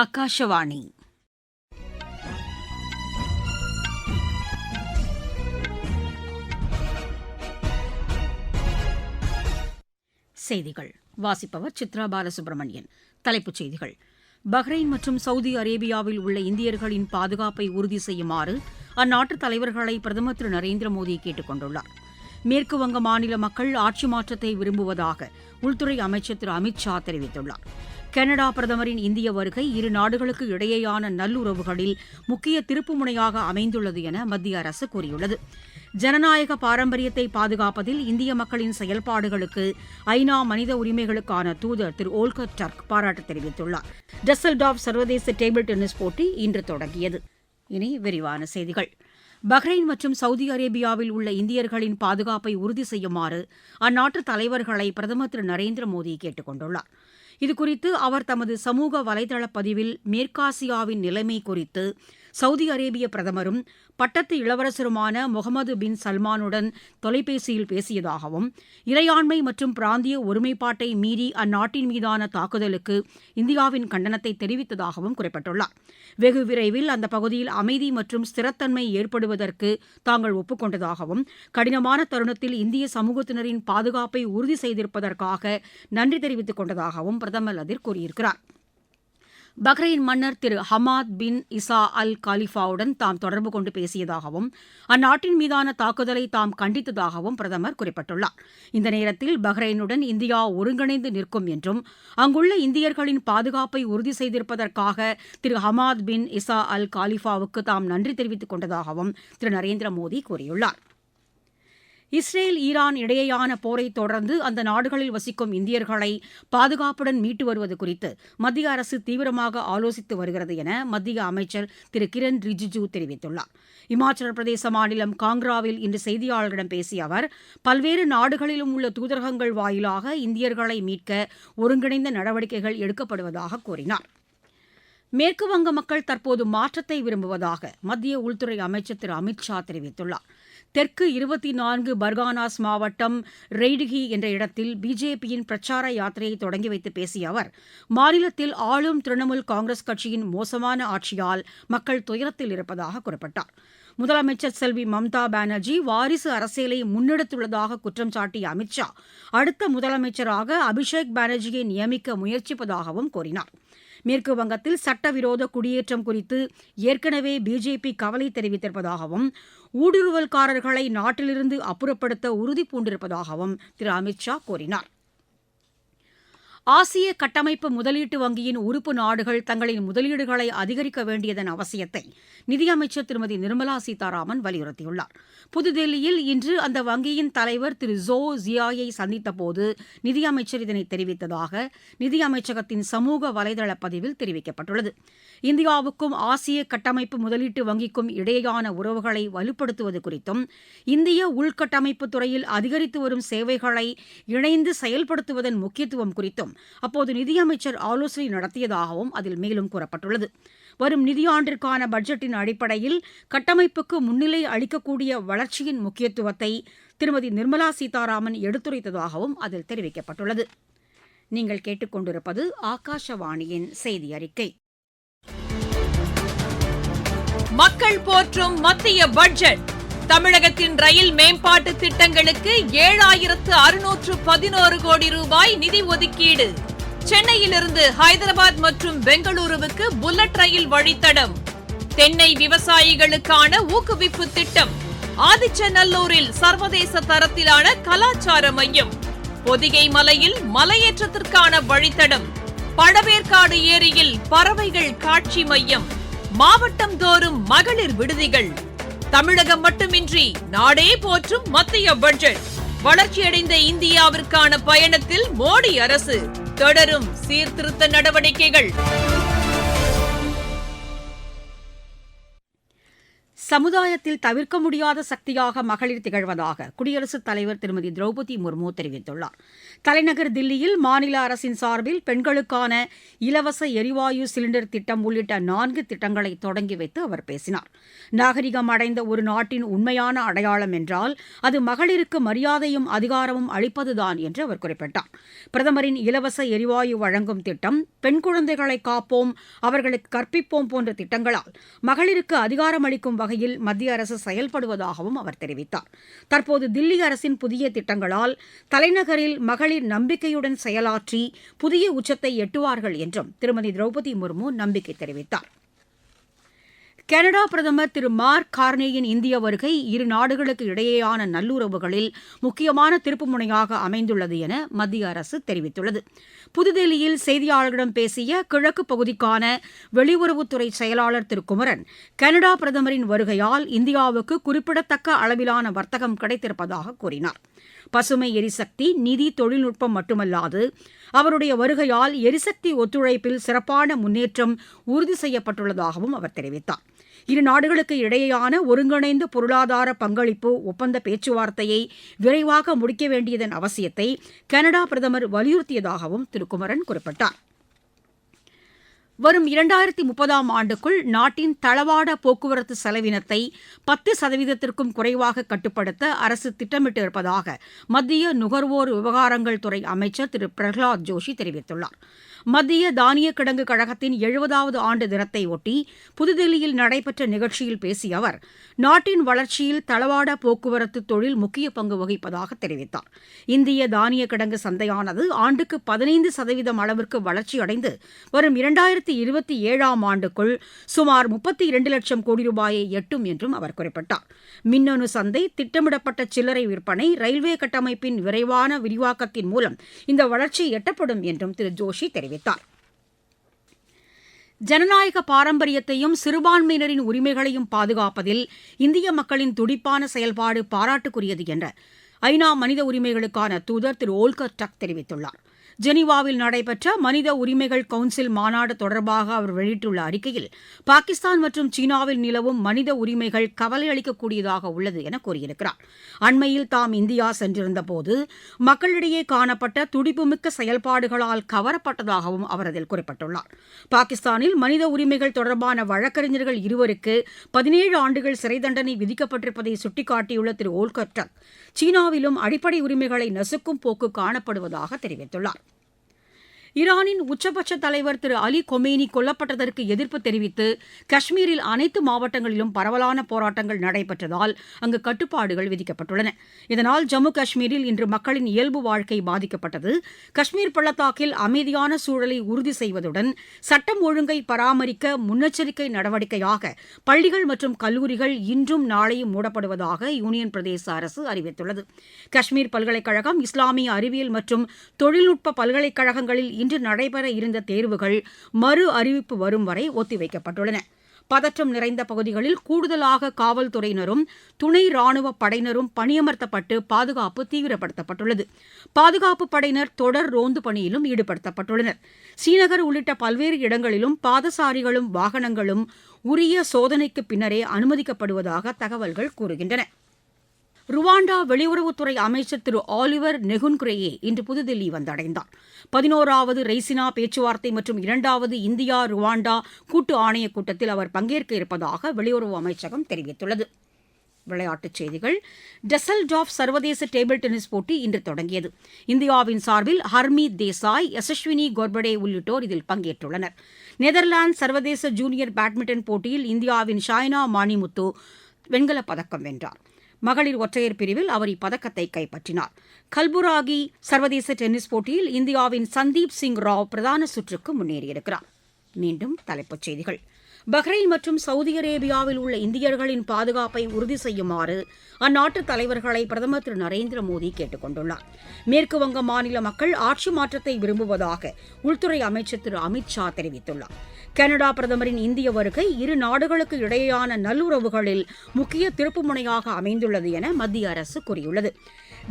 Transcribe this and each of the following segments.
ஆகாஷவாணி. செய்திகள் வாசிப்பவர் சித்ரா பாலசுப்ரமணியன். தலைப்புச் செய்திகள்: பஹ்ரைன் மற்றும் சவுதி அரேபியாவில் உள்ள இந்தியர்களின் பாதுகாப்பை உறுதி செய்யுமாறு அந்நாட்டு தலைவர்களை பிரதமர் திரு நரேந்திர மோடி கேட்டுக் கொண்டுள்ளார். மேற்குவங்க மாநில மக்கள் ஆட்சி மாற்றத்தை விரும்புவதாக உள்துறை அமைச்சர் திரு அமித் ஷா தெரிவித்துள்ளார். கனடா பிரதமரின் இந்திய வருகை இரு நாடுகளுக்கு இடையேயான நல்லுறவுகளில் முக்கிய திருப்புமுனையாக அமைந்துள்ளது என மத்திய அரசு கூறியுள்ளது. ஜனநாயக பாரம்பரியத்தை பாதுகாப்பதில் இந்திய மக்களின் செயல்பாடுகளுக்கு ஐநா மனித உரிமைகளுக்கான தூதர் திரு ஓல்கர் டர்க் பாராட்டு தெரிவித்துள்ளார். டெசல்டார்ஃப் சர்வதேச டேபிள் டென்னிஸ் போட்டி இன்று தொடங்கியது. இனி விரிவான செய்திகள். பஹ்ரைன் மற்றும் சவுதி அரேபியாவில் உள்ள இந்தியர்களின் பாதுகாப்பை உறுதி செய்யுமாறு அந்நாட்டு தலைவர்களை பிரதமர் திரு நரேந்திர மோடி கேட்டுக் கொண்டுள்ளார். இதுகுறித்து அவர் தமது சமூக வலைதள பதிவில் மேற்காசியாவின் நிலைமை குறித்து சவுதி அரேபிய பிரதமரும் பட்டத்து இளவரசருமான முகமது பின் சல்மானுடன் தொலைபேசியில் பேசியதாகவும், இறையாண்மை மற்றும் பிராந்திய ஒருமைப்பாட்டை மீறி அந்நாட்டின் மீதான தாக்குதலுக்கு இந்தியாவின் கண்டனத்தை தெரிவித்ததாகவும் குறிப்பிட்டுள்ளார். வெகு விரைவில் அந்த பகுதியில் அமைதி மற்றும் ஸ்திரத்தன்மை ஏற்படுவதற்கு தாங்கள் ஒப்புக்கொண்டதாகவும், கடினமான தருணத்தில் இந்திய சமூகத்தினரின் பாதுகாப்பை உறுதி செய்திருப்பதற்காக நன்றி தெரிவித்துக் கொண்டதாகவும் பிரதமர் அதில் கூறியிருக்கிறார். பஹ்ரைன் மன்னர் திரு ஹமாத் பின் இசா அல் காலிஃபாவுடன் தாம் தொடர்பு கொண்டு பேசியதாகவும், அந்நாட்டின் மீதான தாக்குதலை தாம் கண்டித்ததாகவும் பிரதமர் குறிப்பிட்டுள்ளார். இந்த நேரத்தில் பஹ்ரைனுடன் இந்தியா ஒருங்கிணைந்து நிற்கும் என்றும், அங்குள்ள இந்தியர்களின் பாதுகாப்பை உறுதி செய்திருப்பதற்காக திரு ஹமாத் பின் இசா அல் காலிஃபாவுக்கு தாம் நன்றி தெரிவித்துக் கொண்டதாகவும் திரு நரேந்திர மோடி கூறியுள்ளார். இஸ்ரேல் ஈரான் இடையேயான போரை தொடர்ந்து அந்த நாடுகளில் வசிக்கும் இந்தியர்களை பாதுகாப்புடன் மீட்டு வருவது குறித்து மத்திய அரசு தீவிரமாக ஆலோசித்து வருகிறது என மத்திய அமைச்சர் திரு கிரண் ரிஜிஜூ தெரிவித்துள்ளார். இமாச்சல பிரதேச மாநிலம் காங்க்ராவில் இன்று செய்தியாளர்களிடம் பேசிய அவர், பல்வேறு நாடுகளிலும் உள்ள தூதரகங்கள் வாயிலாக இந்தியர்களை மீட்க ஒருங்கிணைந்த நடவடிக்கைகள் எடுக்கப்படுவதாக கூறினார். மேற்குவங்க மக்கள் தற்போது மாற்றத்தை விரும்புவதாக மத்திய உள்துறை அமைச்சர் திரு அமித் ஷா தெரிவித்துள்ளார். தெற்கு 24 பர்கானாஸ் மாவட்டம் ரெய்டுகி என்ற இடத்தில் பிஜேபியின் பிரச்சார யாத்திரையை தொடங்கி வைத்து பேசிய அவர், மாநிலத்தில் ஆளும் திரிணாமுல் காங்கிரஸ் கட்சியின் மோசமான ஆட்சியால் மக்கள் துயரத்தில் இருப்பதாக குறிப்பிட்டார். முதலமைச்சர் செல்வி மம்தா பானர்ஜி வாரிசு அரசியலை முன்னெடுத்துள்ளதாக குற்றம் சாட்டிய அமித் ஷா, அடுத்த முதலமைச்சராக அபிஷேக் பானர்ஜியை நியமிக்க முயற்சிப்பதாகவும் கூறினார். மேற்கு வங்கத்தில் சட்டவிரோத குடியேற்றம் குறித்து ஏற்கனவே பிஜேபி கவலை தெரிவித்திருப்பதாகவும், ஊடுருவல்காரர்களை நாட்டிலிருந்து அப்புறப்படுத்த உறுதி பூண்டிருப்பதாகவும் திரு அமித் ஷா கூறினார். ஆசிய கட்டமைப்பு முதலீட்டு வங்கியின் உறுப்பு நாடுகள் தங்களின் முதலீடுகளை அதிகரிக்க வேண்டியதன் அவசியத்தை நிதியமைச்சர் திருமதி நிர்மலா சீதாராமன் வலியுறுத்தியுள்ளார். புதுதில்லியில் இன்று அந்த வங்கியின் தலைவர் திரு ஜோ ஜியாயை சந்தித்தபோது நிதியமைச்சர் இதனை தெரிவித்ததாக நிதியமைச்சகத்தின் சமூக வலைதள பதிவில் தெரிவிக்கப்பட்டுள்ளது. இந்தியாவுக்கும் ஆசிய கட்டமைப்பு முதலீட்டு வங்கிக்கும் இடையேயான உறவுகளை வலுப்படுத்துவது குறித்தும், இந்திய உள்கட்டமைப்பு துறையில் அதிகரித்து வரும் சேவைகளை இணைந்து செயல்படுத்துவதன் முக்கியத்துவம் குறித்தும் அப்போது நிதியமைச்சர் ஆலோசனை நடத்தியதாகவும் அதில் மேலும் கூறப்பட்டுள்ளது. வரும் நிதியாண்டிற்கான பட்ஜெட்டின் அடிப்படையில் கட்டமைப்புக்கு முன்னிலை அளிக்கக்கூடிய வளர்ச்சியின் முக்கியத்துவத்தை திருமதி நிர்மலா சீதாராமன் எடுத்துரைத்ததாகவும் அதில் தெரிவிக்கப்பட்டுள்ளது. நீங்கள் கேட்டுக்கொண்டிருப்பது ஆகாஷவாணியின் செய்தி அறிக்கை. மக்கள் போற்றும் மத்திய பட்ஜெட். தமிழகத்தின் ரயில் மேம்பாட்டு திட்டங்களுக்கு 7611 கோடி ரூபாய் நிதி ஒதுக்கீடு. சென்னையிலிருந்து ஹைதராபாத் மற்றும் பெங்களூருவுக்கு புல்லட் ரயில் வழித்தடம். தென்னை விவசாயிகளுக்கான ஊக்குவிப்பு திட்டம். ஆதிச்சநல்லூரில் சர்வதேச தரத்திலான கலாச்சார மையம். பொதிகை மலையில் மலையேற்றத்திற்கான வழித்தடம். பழவேற்காடு ஏரியில் பறவைகள் காட்சி மையம். மாவட்டம் தோறும் மகளிர் விடுதிகள். தமிழகம் மட்டுமின்றி நாடே போற்றும் மத்திய பட்ஜெட். வளர்ச்சியடைந்த இந்தியாவிற்கான பயணத்தில் மோடி அரசு. தொடரும் சீர்திருத்த நடவடிக்கைகள். சமுதாயத்தில் தவிர்க்க முடியாத சக்தியாக மகளிர் திகழ்வதாக குடியரசுத் தலைவர் திருமதி திரௌபதி முர்மு தெரிவித்துள்ளார். தலைநகர் தில்லியில் மாநில அரசின் சார்பில் பெண்களுக்கான இலவச எரிவாயு சிலிண்டர் திட்டம் உள்ளிட்ட 4 திட்டங்களை தொடங்கி வைத்து அவர் பேசினார். நாகரிகம் அடைந்த ஒரு நாட்டின் உண்மையான அடையாளம் என்றால் அது மகளிருக்கு மரியாதையும் அதிகாரமும் அளிப்பதுதான் என்று அவர் குறிப்பிட்டார். பிரதமரின் இலவச எரிவாயு வழங்கும் திட்டம், பெண் குழந்தைகளை காப்போம் அவர்களுக்கு கற்பிப்போம் போன்ற திட்டங்களால் மகளிருக்கு அதிகாரம் அளிக்கும் வகையில் மத்திய அரசு செயல்படுவதாகவும் அவர் தெரிவித்தார். தற்போது தில்லி அரசின் புதிய திட்டங்களால் தலைநகரில் மகளிர் நம்பிக்கையுடன் செயலாற்றி புதிய உச்சத்தை எட்டுவார்கள் என்றும் திருமதி திரௌபதி முர்மு நம்பிக்கை தெரிவித்தார். கனடா பிரதமர் திரு மார்க் கார்னேயின் இந்திய வருகை இரு நாடுகளுக்கு இடையேயான நல்லுறவுகளில் முக்கியமான திருப்புமுனையாக அமைந்துள்ளது என மத்திய அரசு தெரிவித்துள்ளது. புதுதில்லியில் செய்தியாளர்களிடம் பேசிய கிழக்கு பகுதிக்கான வெளியுறவுத்துறை செயலாளர் திரு குமரன், கனடா பிரதமரின் வருகையால் இந்தியாவுக்கு குறிப்பிடத்தக்க அளவிலான வர்த்தகம் கிடைத்திருப்பதாக கூறினார். பசுமை எரிசக்தி, நிதி, தொழில்நுட்பம் மட்டுமல்லாது அவருடைய வருகையால் எரிசக்தி ஒத்துழைப்பில் சிறப்பான முன்னேற்றம் உறுதி செய்யப்பட்டுள்ளதாகவும் அவர் தெரிவித்தார். இரு நாடுகளுக்கு இடையேயான ஒருங்கிணைந்த பொருளாதார பங்களிப்பு ஒப்பந்த பேச்சுவார்த்தையை விரைவாக முடிக்க வேண்டியதன் அவசியத்தை கனடா பிரதமர் வலியுறுத்தியதாகவும் திரு குமரன் குறிப்பிட்டார். வரும் 2030ஆம் ஆண்டுக்குள் நாட்டின் தளவாட போக்குவரத்து செலவினத்தை 10% குறைவாக கட்டுப்படுத்த அரசு திட்டமிட்டிருப்பதாக மத்திய நுகர்வோர் விவகாரங்கள் துறை அமைச்சர் திரு பிரகலாத் ஜோஷி தெரிவித்துள்ளார். மத்திய தானிய கிடங்கு கழகத்தின் 70வது ஆண்டு தினத்தையொட்டி புதுதில்லியில் நடைபெற்ற நிகழ்ச்சியில் பேசிய அவர், நாட்டின் வளர்ச்சியில் தளவாட போக்குவரத்து தொழில் முக்கிய பங்கு வகிப்பதாக தெரிவித்தார். இந்திய தானிய கிடங்கு சந்தையானது ஆண்டுக்கு 15% அளவிற்கு வளர்ச்சியடைந்து வரும் 2027ஆம் ஆண்டுக்குள் சுமார் 32 லட்சம் கோடி ரூபாயை எட்டும் என்றும் அவர் குறிப்பிட்டார். மின்னணு சந்தை, திட்டமிடப்பட்ட சில்லறை விற்பனை, ரயில்வே கட்டமைப்பின் விரைவான விரிவாக்கத்தின் மூலம் இந்த வளர்ச்சி எட்டப்படும் என்றும் திரு ஜோஷி தெரிவித்தார். ஜனநாயக பாரம்பரியத்தையும் சிறுபான்மையினரின் உரிமைகளையும் பாதுகாப்பதில் இந்திய மக்களின் துடிப்பான செயல்பாடு பாராட்டுக்குரியது என்ற ஐநா மனித உரிமைகளுக்கான தூதர் திரு ஓல்கர் டக் தெரிவித்துள்ளார். ஜெனீவாவில் நடைபெற்ற மனித உரிமைகள் கவுன்சில் மாநாடு தொடர்பாக அவர் வெளியிட்டுள்ள அறிக்கையில், பாகிஸ்தான் மற்றும் சீனாவில் நிலவும் மனித உரிமைகள் கவலை அளிக்கக்கூடியதாக உள்ளது என கூறியிருக்கிறார். அண்மையில் தாம் இந்தியா சென்றிருந்தபோது மக்களிடையே காணப்பட்ட துடிப்புமிக்க செயல்பாடுகளால் கவரப்பட்டதாகவும் அவர் அதில் குறிப்பிட்டுள்ளார். பாகிஸ்தானில் மனித உரிமைகள் தொடர்பான வழக்கறிஞர்கள் 2 17 ஆண்டுகள் சிறை தண்டனை விதிக்கப்பட்டிருப்பதை சுட்டிக்காட்டியுள்ள திரு ஓல்கர் டக், சீனாவிலும் அடிப்படை உரிமைகளை நசுக்கும் போக்கு காணப்படுவதாக தெரிவித்துள்ளார். ஈரானின் உச்சபட்ச தலைவர் திரு அலி கொமேனி கொல்லப்பட்டதற்கு எதிர்ப்பு தெரிவித்து காஷ்மீரில் அனைத்து மாவட்டங்களிலும் பரவலான போராட்டங்கள் நடைபெற்றதால் அங்கு கட்டுப்பாடுகள் விதிக்கப்பட்டுள்ளன. இதனால் ஜம்மு காஷ்மீரில் இன்று மக்களின் இயல்பு வாழ்க்கை பாதிக்கப்பட்டது. காஷ்மீர் பள்ளத்தாக்கில் அமைதியான சூழலை உறுதி செய்வதுடன் சட்டம் ஒழுங்கை பராமரிக்க முன்னெச்சரிக்கை நடவடிக்கையாக பள்ளிகள் மற்றும் கல்லூரிகள் இன்றும் நாளையும் மூடப்படுவதாக யூனியன் பிரதேச அரசு அறிவித்துள்ளது. காஷ்மீர் பல்கலைக்கழகம், இஸ்லாமிய அறிவியல் மற்றும் தொழில்நுட்ப பல்கலைக்கழகங்களில் இன்று நடைபெற இருந்த தேர்வுகள் மறு அறிவிப்பு வரும் வரை ஒத்திவைக்கப்பட்டுள்ளன. பதற்றம் நிறைந்த பகுதிகளில் கூடுதலாக காவல்துறையினரும் துணை ராணுவ படையினரும் பணியமர்த்தப்பட்டு பாதுகாப்பு தீவிரப்படுத்தப்பட்டுள்ளது. பாதுகாப்பு படையினர் தொடர் ரோந்து பணியிலும் ஈடுபடுத்தப்பட்டுள்ளனர். ஸ்ரீநகர் உள்ளிட்ட பல்வேறு இடங்களிலும் பாதசாரிகளும் வாகனங்களும் உரிய சோதனைக்கு பின்னரே அனுமதிக்கப்படுவதாக தகவல்கள் கூறுகின்றன. ருவாண்டா வெளியுறவுத்துறை அமைச்சர் திரு ஆலிவர் நெகுன்குரேயே இன்று புதுதில்லி வந்தடைந்தார். 11வது ரெய்சினா பேச்சுவார்த்தை மற்றும் 2வது இந்தியா ருவாண்டா கூட்டு ஆணையக் கூட்டத்தில் அவர் பங்கேற்க இருப்பதாக வெளியுறவு அமைச்சகம் தெரிவித்துள்ளது. விளையாட்டுச் செய்திகள். டெசல்டாஃப் சர்வதேச டேபிள் டென்னிஸ் போட்டி இன்று தொடங்கியது. இந்தியாவின் சார்பில் ஹர்மீத் தேசாய், யசஸ்வினி கோர்படே உள்ளிட்டோர் இதில் பங்கேற்றுள்ளனர். நெதர்லாந்து சர்வதேச ஜூனியர் பேட்மிண்டன் போட்டியில் இந்தியாவின் ஷாய்னா மானிமுத்து வெண்கலப் பதக்கம் வென்றார். மகளிர் ஒற்றையர் பிரிவில் அவர் இப்பதக்கத்தை கைப்பற்றினார். கல்புராகி சர்வதேச டென்னிஸ் போட்டியில் இந்தியாவின் சந்தீப் சிங் ராவ் பிரதான சுற்றுக்கு முன்னேறியிருக்கிறார். மீண்டும் தலைப்புச் செய்திகள். பஹ்ரைன் மற்றும் சவுதி அரேபியாவில் உள்ள இந்தியர்களின் பாதுகாப்பை உறுதி செய்யுமாறு அந்நாட்டு தலைவர்களை பிரதமர் திரு நரேந்திர மோடி கேட்டுக் கொண்டுள்ளார். மேற்குவங்க மாநில மக்கள் ஆட்சி மாற்றத்தை விரும்புவதாக உள்துறை அமைச்சர் திரு அமித் ஷா தெரிவித்துள்ளார். கனடா பிரதமரின் இந்திய வருகை இரு நாடுகளுக்கு இடையேயான நல்லுறவுகளில் முக்கிய திருப்புமுனையாக அமைந்துள்ளது என மத்திய அரசு கூறியுள்ளது.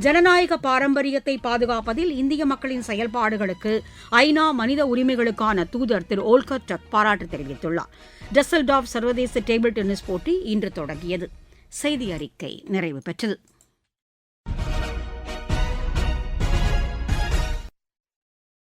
ஜனநாயக பாரம்பரியத்தை பாதுகாப்பதில் இந்திய மக்களின் செயல்பாடுகளுக்கு ஐநா மனித உரிமைகளுக்கான தூதர் திரு ஓல்கர் டக் பாராட்டு தெரிவித்துள்ளார். டெசல்டார்ஃப் சர்வதேச டேபிள் டென்னிஸ் போட்டி இன்று தொடங்கியது. செய்தி அறிக்கை நிறைவு பெற்றது.